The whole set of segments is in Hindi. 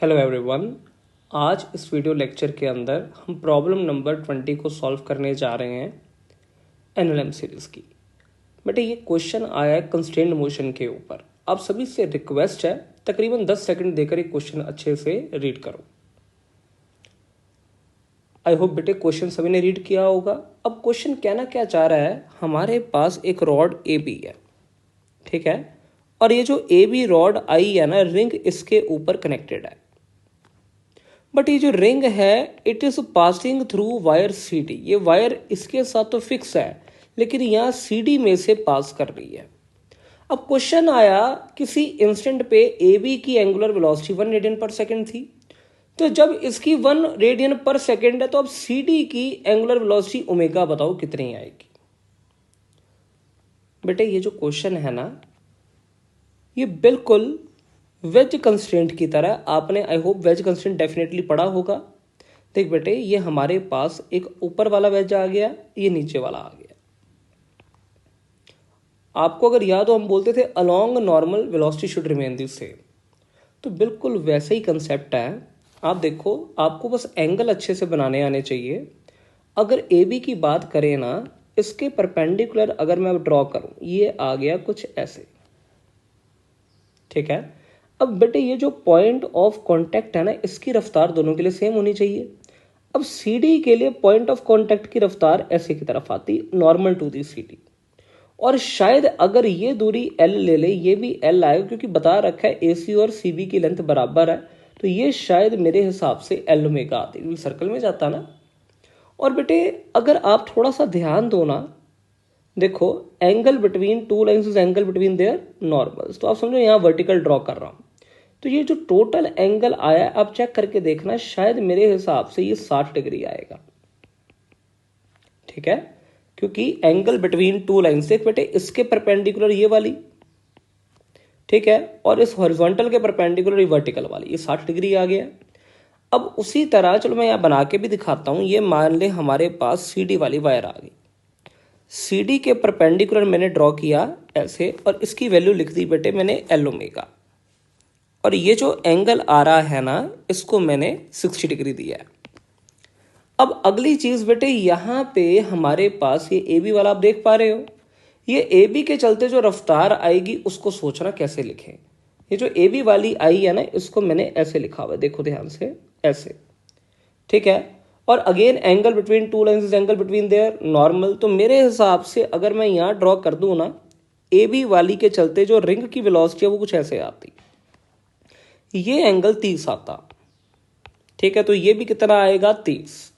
Hello everyone. आज इस वीडियो लेक्चर के अंदर हम प्रॉब्लम नंबर 20 को सॉल्व करने जा रहे हैं एनएलएम सीरीज की। बेटे ये क्वेश्चन आया है कंस्ट्रेंट मोशन के ऊपर। आप सभी से रिक्वेस्ट है तकरीबन 10 सेकंड देकर ये क्वेश्चन अच्छे से रीड करो। आई होप बेटे क्वेश्चन सभी ने रीड किया होगा। अब क्वेश्चन कहना क्या चाह रहा है, हमारे पास एक रॉड ए बी है, ठीक है, और ये जो ए बी रॉड आई है ना, रिंग इसके ऊपर कनेक्टेड है। बट ये जो रिंग है it is passing through wire C D. ये वायर इसके साथ तो फिक्स है लेकिन यहाँ सी डी में से पास कर रही है। अब क्वेश्चन आया किसी इंस्टेंट पे ए बी की एंगुलर वेलोसिटी 1 रेडियन पर सेकेंड थी, तो जब इसकी 1 रेडियन पर सेकेंड है तो अब सी डी की एंगुलर वेलोसिटी ओमेगा बताओ कितनी आएगी। बेटे ये जो क्वेश्चन है ना, ये बिल्कुल वेज कंस्ट्रेंट की तरह, आपने I hope wedge constraint definitely पढ़ा होगा। देख बेटे ये हमारे पास एक ऊपर वाला वेज आ गया, ये नीचे वाला आ गया। आपको अगर याद हो हम बोलते थे along normal velocity should remain the same, तो बिल्कुल वैसे ही कंसेप्ट है। आप देखो आपको बस एंगल अच्छे से बनाने आने चाहिए। अगर ए बी की बात करें ना, इसके परपेंडिकुलर अगर मैं ड्रॉ करूं, ये आ गया कुछ ऐसे, ठीक है। अब बेटे ये जो पॉइंट ऑफ कांटेक्ट है ना, इसकी रफ्तार दोनों के लिए सेम होनी चाहिए। अब सी डी के लिए पॉइंट ऑफ कांटेक्ट की रफ्तार ऐसे की तरफ आती, normal to the C D. और शायद अगर ये दूरी एल ले ले, ये भी एल आएगा क्योंकि बता रखा है ए सी और सी बी की लेंथ बराबर है, तो ये शायद मेरे हिसाब से एल ओमेगा आती, सर्कल में जाता ना। और बेटे अगर आप थोड़ा सा ध्यान दो ना, देखो angle between two lines is angle between their normals, तो आप समझो यहाँ वर्टिकल ड्रॉ कर रहा हूं, तो ये जो टोटल एंगल आया आप चेक करके देखना, शायद मेरे हिसाब से ये 60 डिग्री आएगा, ठीक है। क्योंकि एंगल बिटवीन टू लाइंस, देख बेटे इसके परपेंडिकुलर ये वाली, ठीक है, और इस हॉरिजॉन्टल के परपेंडिकुलर ये वर्टिकल वाली, ये 60 डिग्री आ गया। अब उसी तरह चलो मैं यहाँ बना के भी दिखाता हूं। ये मान ले हमारे पास सी डी वाली वायर आ गई, सी डी के परपेंडिकुलर मैंने ड्रॉ किया ऐसे, और इसकी वैल्यू लिख दी बेटे मैंने एल ओमेगा, और ये जो एंगल आ रहा है ना, इसको मैंने 60 डिग्री दिया है। अब अगली चीज बेटे यहां पे हमारे पास ये ए बी वाला आप देख पा रहे हो, ये ए बी के चलते जो रफ्तार आएगी उसको सोचना कैसे लिखें। ये जो ए बी वाली आई है ना, इसको मैंने ऐसे लिखा हुआ है, देखो ध्यान से ऐसे, ठीक है। और again angle between two lines is angle between their normal, तो मेरे हिसाब से अगर मैं यहां ड्रॉ कर दूं ना, ए बी वाली के चलते जो रिंग की वेलोसिटी है वो कुछ ऐसे आती, ये एंगल 30 आता, ठीक है। तो ये भी कितना आएगा 30।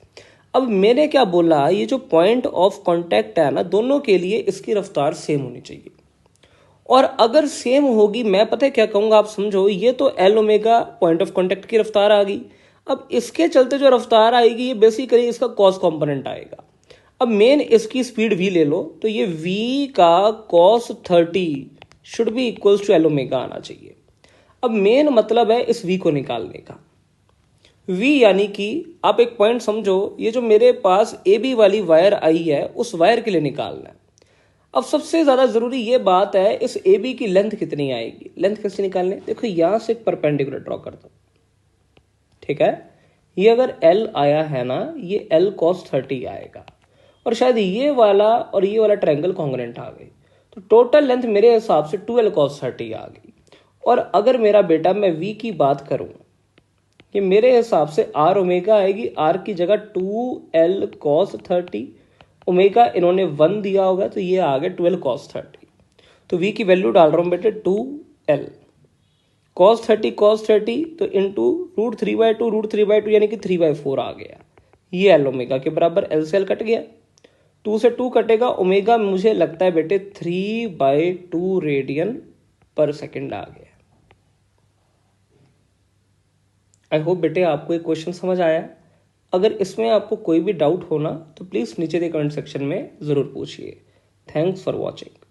अब मैंने क्या बोला, ये जो पॉइंट ऑफ कांटेक्ट है ना, दोनों के लिए इसकी रफ्तार सेम होनी चाहिए। और अगर सेम होगी, मैं पता है क्या कहूंगा, आप समझो, ये तो L omega point of contact की रफ्तार आ गई। अब इसके चलते जो रफ्तार आएगी ये बेसिकली इसका कॉस कंपोनेंट आएगा। अब मेन इसकी स्पीड v ले लो, तो ये v का cos 30 should be equals to L omega आना चाहिए। अब मेन मतलब है इस v को निकालने का। v यानी कि आप एक पॉइंट समझो, ये जो मेरे पास ए बी वाली वायर आई है उस वायर के लिए निकालना है। अब सबसे ज्यादा जरूरी ये बात है, इस ए बी की लेंथ कितनी आएगी। लेंथ कैसे निकालने, देखो यहां से एक परपेंडिकुलर ड्रॉ कर दो, ठीक है। ये अगर l आया है ना, ये l cos 30 आएगा, और शायद ये वाला और ये वाला ट्रायंगल कॉन्ग्रुएंट आ गई, तो टोटल लेंथ मेरे हिसाब से 12 cos 30 आ गई। और अगर मेरा बेटा मैं v की बात करूं, ये मेरे हिसाब से r ओमेगा आएगी, r की जगह 2l cos 30, ओमेगा इन्होंने 1 दिया होगा तो ये आ गया 12 cos 30। तो v की वैल्यू डाल रहा हूं बेटे 2l cos 30 तो इंटू √3/2 यानी कि 3/4 आ गया। ये एल ओमेगा के बराबर, एल से एल कट गया, 2 से 2 कटेगा, ओमेगा मुझे लगता है बेटे 3/2 रेडियन पर सेकेंड आ गया। आई होप बेटे आपको ये क्वेश्चन समझ आया। अगर इसमें आपको कोई भी डाउट हो ना, तो प्लीज नीचे के कमेंट सेक्शन में जरूर पूछिए। Thanks for watching.